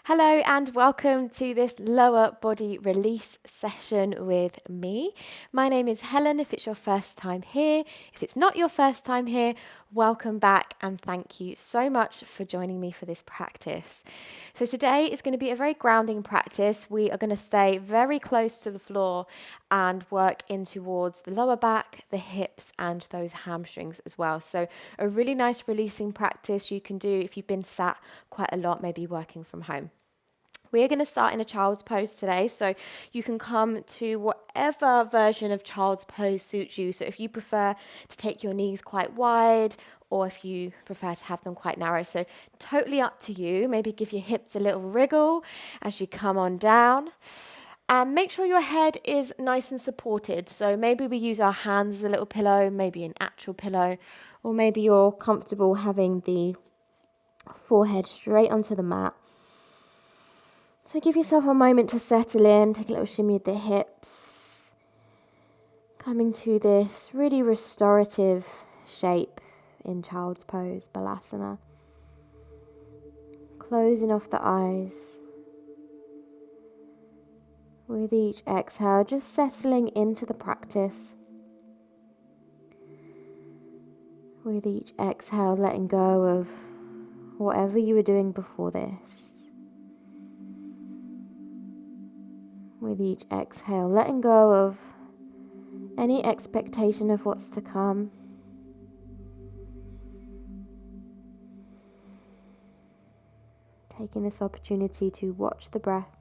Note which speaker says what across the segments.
Speaker 1: Hello and welcome to this lower body release session with me. My name is Helen if it's your first time here. If it's not your first time here, welcome back and thank you so much for joining me for this practice. So today is going to be a very grounding practice. We are going to stay very close to the floor and work in towards the lower back, the hips and those hamstrings as well. So a really nice releasing practice you can do if you've been sat quite a lot, maybe working from home. We're going to start in a child's pose today, so you can come to whatever version of child's pose suits you. So if you prefer to take your knees quite wide, or if you prefer to have them quite narrow, so totally up to you. Maybe give your hips a little wriggle as you come on down. And make sure your head is nice and supported. So maybe we use our hands as a little pillow, maybe an actual pillow, or maybe you're comfortable having the forehead straight onto the mat. So give yourself a moment to settle in, take a little shimmy with the hips, coming to this really restorative shape in child's pose, balasana. Closing off the eyes. With each exhale, just settling into the practice. With each exhale, letting go of whatever you were doing before this. With each exhale, letting go of any expectation of what's to come. Taking this opportunity to watch the breath.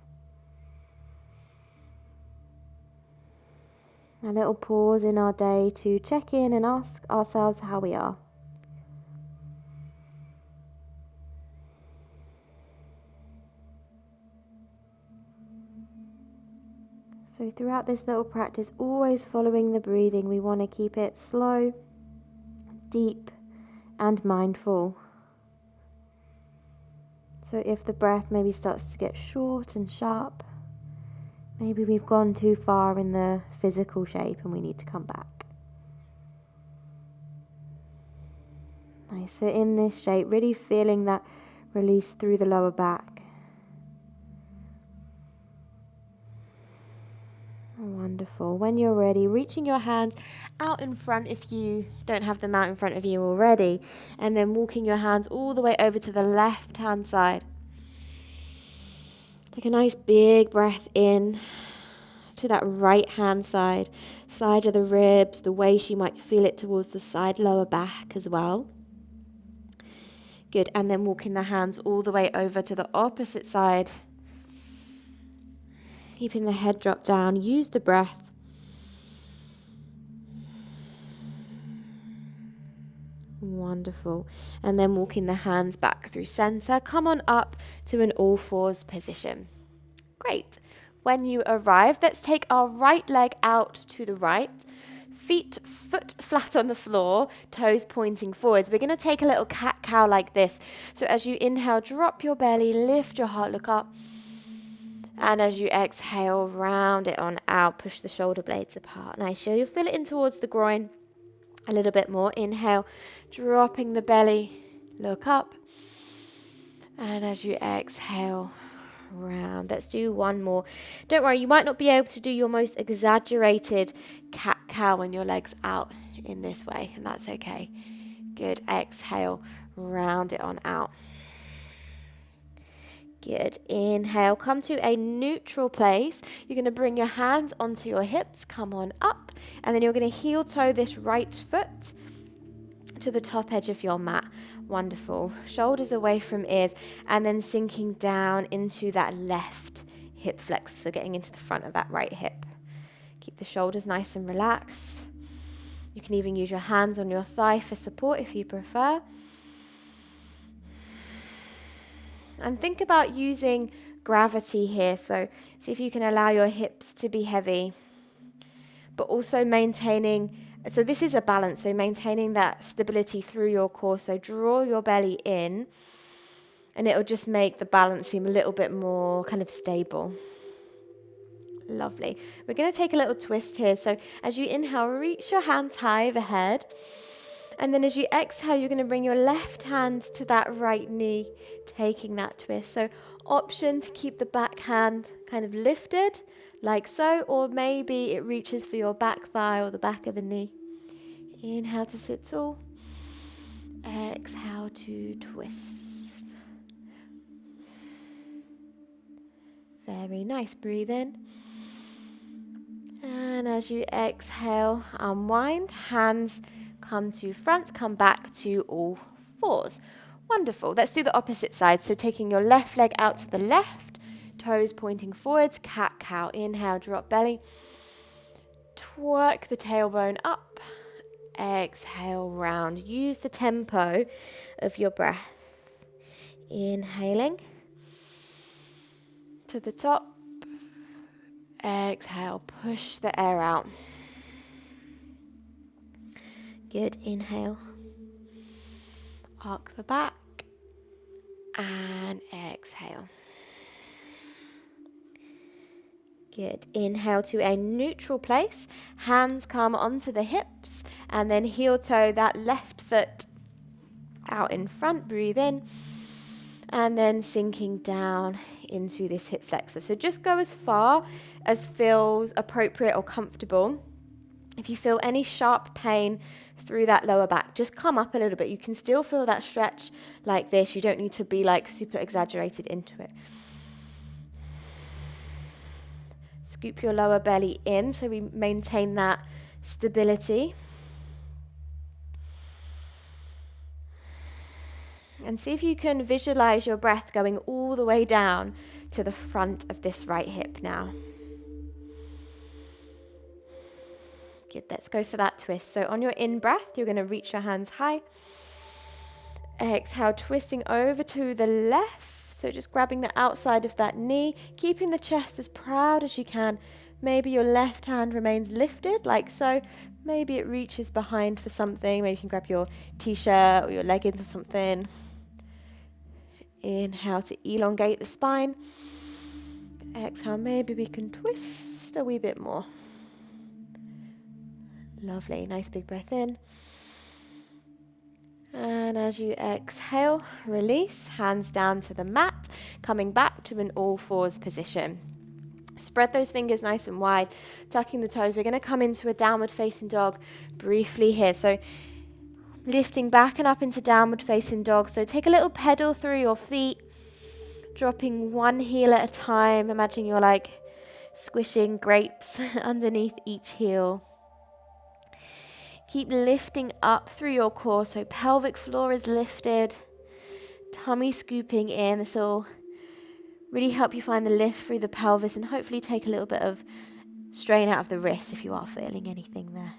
Speaker 1: A little pause in our day to check in and ask ourselves how we are. So throughout this little practice, always following the breathing, we want to keep it slow, deep, and mindful. So if the breath maybe starts to get short and sharp, maybe we've gone too far in the physical shape and we need to come back. Nice, so in this shape, really feeling that release through the lower back. Wonderful. When you're ready, reaching your hands out in front if you don't have them out in front of you already, and then walking your hands all the way over to the left hand side. Take a nice big breath in to that right hand side of the ribs, the waist, you might feel it towards the side lower back as well. Good, and then walking the hands all the way over to the opposite side. Keeping the head drop down, use the breath. Wonderful. And then walking the hands back through center. Come on up to an all fours position. Great. When you arrive, let's take our right leg out to the right. Foot flat on the floor, toes pointing forwards. We're going to take a little cat-cow like this. So as you inhale, drop your belly, lift your heart, look up. And as you exhale, round it on out, push the shoulder blades apart. Nice, so you'll feel it in towards the groin a little bit more. Inhale, dropping the belly, look up. And as you exhale, round. Let's do one more. Don't worry, you might not be able to do your most exaggerated cat-cow when your leg's out in this way, and that's okay. Good, exhale, round it on out. Good. Inhale, come to a neutral place. You're going to bring your hands onto your hips, come on up, and then you're going to heel toe this right foot to the top edge of your mat. Wonderful. Shoulders away from ears, and then sinking down into that left hip flexor, so getting into the front of that right hip. Keep the shoulders nice and relaxed. You can even use your hands on your thigh for support if you prefer. And think about using gravity here. So see if you can allow your hips to be heavy, but also maintaining, so this is a balance, so maintaining that stability through your core. So draw your belly in, and it'll just make the balance seem a little bit more kind of stable. Lovely. We're going to take a little twist here. So as you inhale, reach your hands high overhead. And then as you exhale, you're going to bring your left hand to that right knee, taking that twist. So option to keep the back hand kind of lifted, like so, or maybe it reaches for your back thigh or the back of the knee. Inhale to sit tall. Exhale to twist. Very nice. Breathe in. And as you exhale, unwind. Hands come to front, come back to all fours. Wonderful. Let's do the opposite side. So taking your left leg out to the left, toes pointing forwards, cat-cow. Inhale, drop belly. Twerk the tailbone up. Exhale, round. Use the tempo of your breath. Inhaling to the top. Exhale, push the air out. Good. Inhale. Arc the back. And exhale. Good. Inhale to a neutral place. Hands come onto the hips. And then heel toe that left foot out in front. Breathe in. And then sinking down into this hip flexor. So just go as far as feels appropriate or comfortable. If you feel any sharp pain through that lower back, just come up a little bit. You can still feel that stretch like this. You don't need to be like super exaggerated into it. Scoop your lower belly in so we maintain that stability. And see if you can visualize your breath going all the way down to the front of this right hip now. Good, let's go for that twist. So on your in-breath, you're going to reach your hands high. Exhale, twisting over to the left. So just grabbing the outside of that knee, keeping the chest as proud as you can. Maybe your left hand remains lifted, like so. Maybe it reaches behind for something. Maybe you can grab your t-shirt or your leggings or something. Inhale to elongate the spine. Exhale, maybe we can twist a wee bit more. Lovely, nice big breath in. And as you exhale, release, hands down to the mat, coming back to an all fours position. Spread those fingers nice and wide, tucking the toes. We're going to come into a downward facing dog briefly here. So lifting back and up into downward facing dog. So take a little pedal through your feet, dropping one heel at a time. Imagine you're like squishing grapes underneath each heel. Keep lifting up through your core, so pelvic floor is lifted, tummy scooping in. This will really help you find the lift through the pelvis and hopefully take a little bit of strain out of the wrists if you are feeling anything there.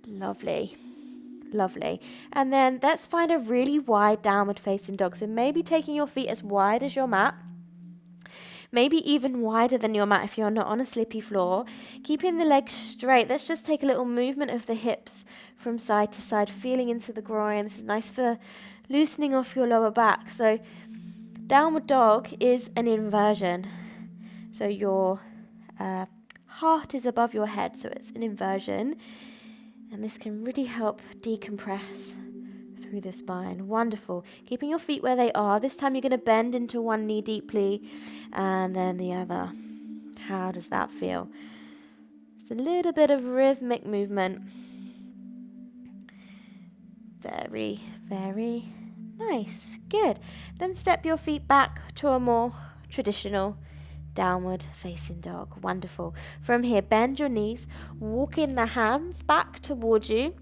Speaker 1: Lovely, lovely. And then let's find a really wide downward facing dog. So maybe taking your feet as wide as your mat. Maybe even wider than your mat if you're not on a slippy floor. Keeping the legs straight. Let's just take a little movement of the hips from side to side, feeling into the groin. This is nice for loosening off your lower back. So downward dog is an inversion. So your heart is above your head, so it's an inversion. And this can really help decompress through the spine. Wonderful. Keeping your feet where they are. This time you're going to bend into one knee deeply and then the other. How does that feel? Just a little bit of rhythmic movement. Very, very nice. Good. Then step your feet back to a more traditional downward facing dog. Wonderful. From here, bend your knees, walk in the hands back towards you.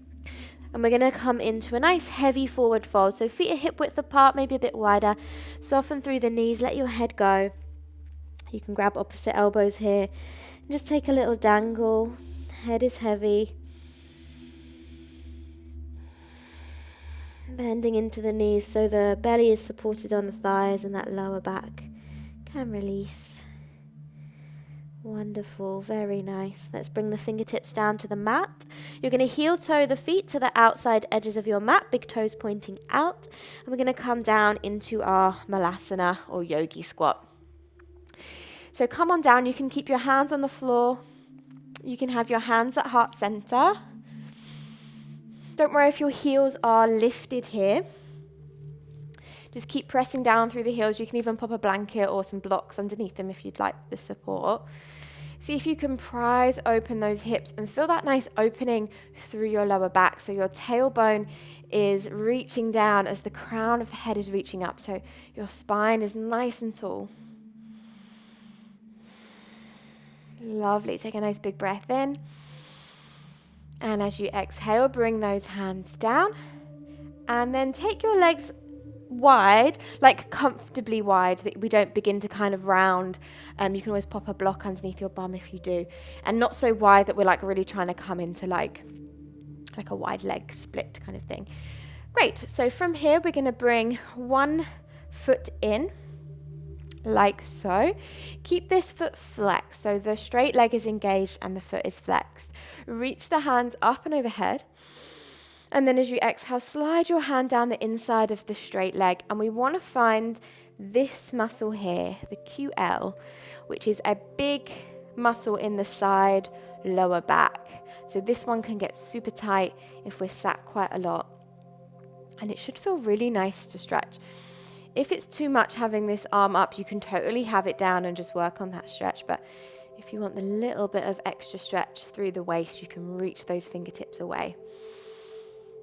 Speaker 1: And we're going to come into a nice heavy forward fold. So feet are hip width apart, maybe a bit wider. Soften through the knees, let your head go. You can grab opposite elbows here. And just take a little dangle. Head is heavy. Bending into the knees so the belly is supported on the thighs and that lower back can release. Wonderful, very nice. Let's bring the fingertips down to the mat. You're going to heel toe the feet to the outside edges of your mat, big toes pointing out. And we're going to come down into our malasana or yogi squat. So come on down. You can keep your hands on the floor. You can have your hands at heart center. Don't worry if your heels are lifted here. Just keep pressing down through the heels. You can even pop a blanket or some blocks underneath them if you'd like the support. See if you can prise open those hips and feel that nice opening through your lower back. So your tailbone is reaching down as the crown of the head is reaching up. So your spine is nice and tall. Lovely. Take a nice big breath in. And as you exhale, bring those hands down. And then take your legs wide, like comfortably wide, that we don't begin to kind of round. You can always pop a block underneath your bum if you do. And not so wide that we're like really trying to come into like a wide leg split kind of thing. Great. So from here, we're going to bring one foot in, like so. Keep this foot flexed. So the straight leg is engaged and the foot is flexed. Reach the hands up and overhead. And then as you exhale, slide your hand down the inside of the straight leg. And we want to find this muscle here, the QL, which is a big muscle in the side lower back. So this one can get super tight if we're sat quite a lot. And it should feel really nice to stretch. If it's too much having this arm up, you can totally have it down and just work on that stretch. But if you want the little bit of extra stretch through the waist, you can reach those fingertips away.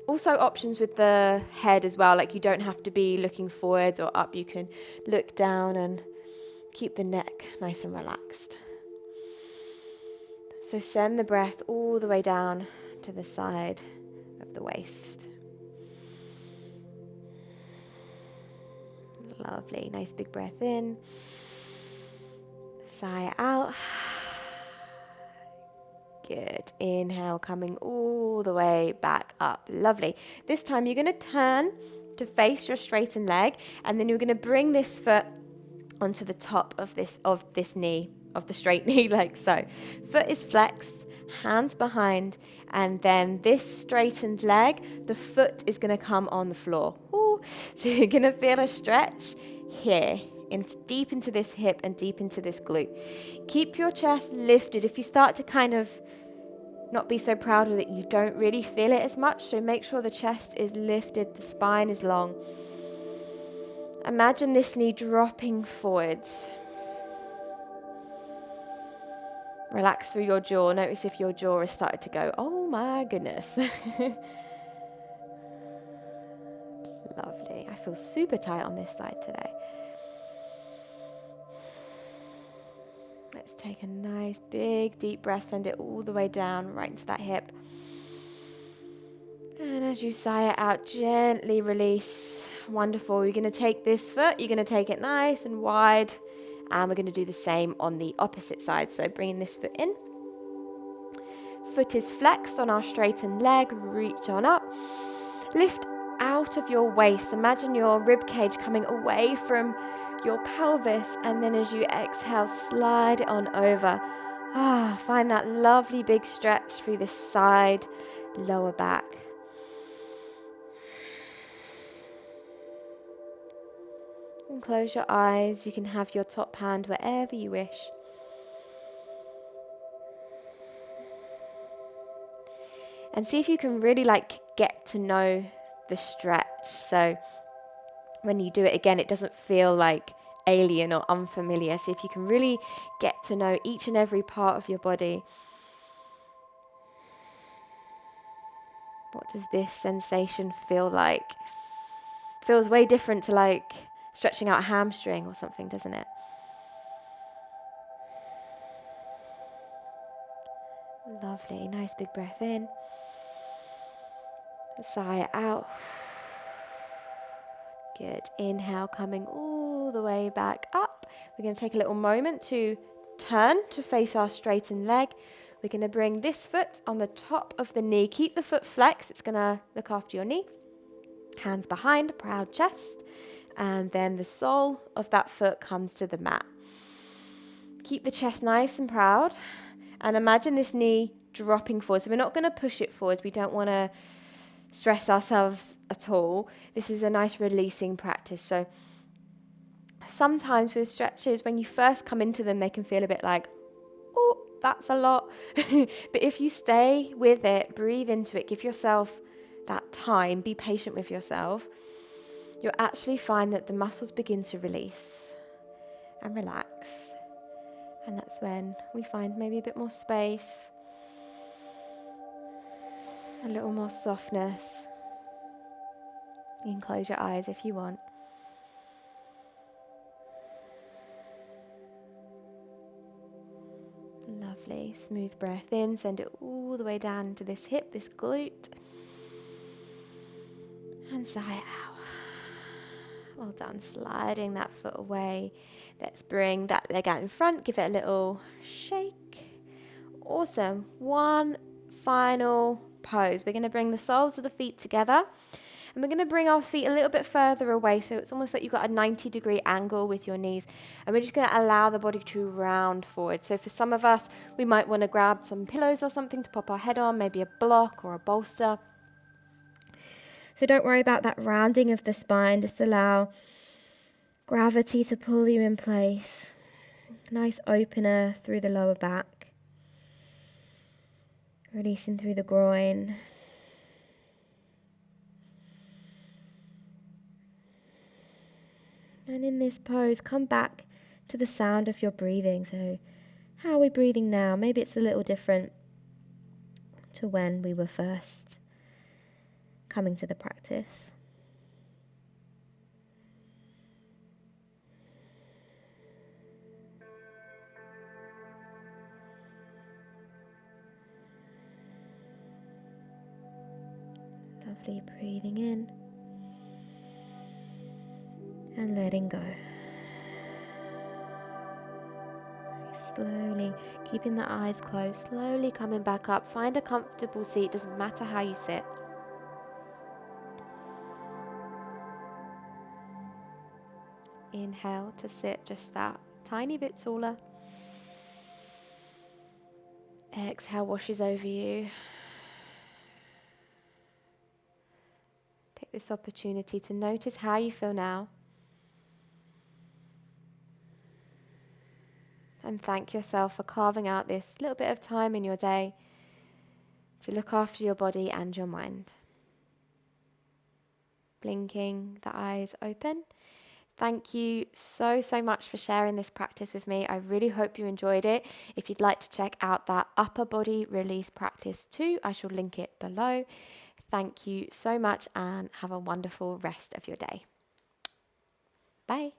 Speaker 1: Also options with the head as well, like you don't have to be looking forwards or up. You can look down and keep the neck nice and relaxed. So send the breath all the way down to the side of the waist. Lovely, nice big breath in. Sigh out. Good. Inhale, coming all the way back up. Lovely. This time you're going to turn to face your straightened leg, and then you're going to bring this foot onto the top of this knee, of the straight knee, like so. Foot is flexed, hands behind, and then this straightened leg, the foot is going to come on the floor. Ooh. So you're going to feel a stretch here. Deep into this hip and deep into this glute. Keep your chest lifted. If you start to kind of not be so proud of it, you don't really feel it as much. So make sure the chest is lifted, the spine is long. Imagine this knee dropping forwards. Relax through your jaw. Notice if your jaw has started to go, oh my goodness. Lovely. I feel super tight on this side today. Let's take a nice big deep breath, send it all the way down right into that hip. And as you sigh it out, gently release. Wonderful. You're going to take this foot, you're going to take it nice and wide, and we're going to do the same on the opposite side. So bringing this foot in. Foot is flexed on our straightened leg, reach on up. Lift out of your waist. Imagine your rib cage coming away from your pelvis, and then as you exhale, slide it on over. Find that lovely big stretch through this side, lower back. And close your eyes. You can have your top hand wherever you wish. And see if you can really get to know the stretch. So when you do it again, it doesn't feel like alien or unfamiliar. So if you can really get to know each and every part of your body. What does this sensation feel like? Feels way different to stretching out a hamstring or something, doesn't it? Lovely. Nice big breath in. Sigh out. Good. Inhale, coming all the way back up. We're going to take a little moment to turn to face our straightened leg. We're going to bring this foot on the top of the knee. Keep the foot flexed. It's going to look after your knee. Hands behind, proud chest. And then the sole of that foot comes to the mat. Keep the chest nice and proud. And imagine this knee dropping forward. So we're not going to push it forwards. We don't want to stress ourselves at all. This is a nice releasing practice. So sometimes with stretches, when you first come into them, they can feel a bit like, oh, that's a lot. But if you stay with it, breathe into it, give yourself that time, be patient with yourself, you'll actually find that the muscles begin to release and relax. And that's when we find maybe a bit more space, a little more softness. You can close your eyes if you want. Lovely, smooth breath in, send it all the way down to this hip, this glute. And sigh out. Well done, sliding that foot away. Let's bring that leg out in front, give it a little shake. Awesome. One final pose. We're going to bring the soles of the feet together. And we're going to bring our feet a little bit further away, so it's almost like you've got a 90-degree angle with your knees. And we're just going to allow the body to round forward. So for some of us, we might want to grab some pillows or something to pop our head on, maybe a block or a bolster. So don't worry about that rounding of the spine. Just allow gravity to pull you in place. Nice opener through the lower back. Releasing through the groin. And in this pose, come back to the sound of your breathing. So how are we breathing now? Maybe it's a little different to when we were first coming to the practice. Lovely, breathing in and letting go. Slowly, keeping the eyes closed, slowly coming back up. Find a comfortable seat, doesn't matter how you sit. Inhale to sit just that tiny bit taller. Exhale washes over you. Take this opportunity to notice how you feel now. And thank yourself for carving out this little bit of time in your day to look after your body and your mind. Blinking the eyes open. Thank you so much for sharing this practice with me. I really hope you enjoyed it. If you'd like to check out that upper body release practice too, I shall link it below. Thank you so much and have a wonderful rest of your day. Bye.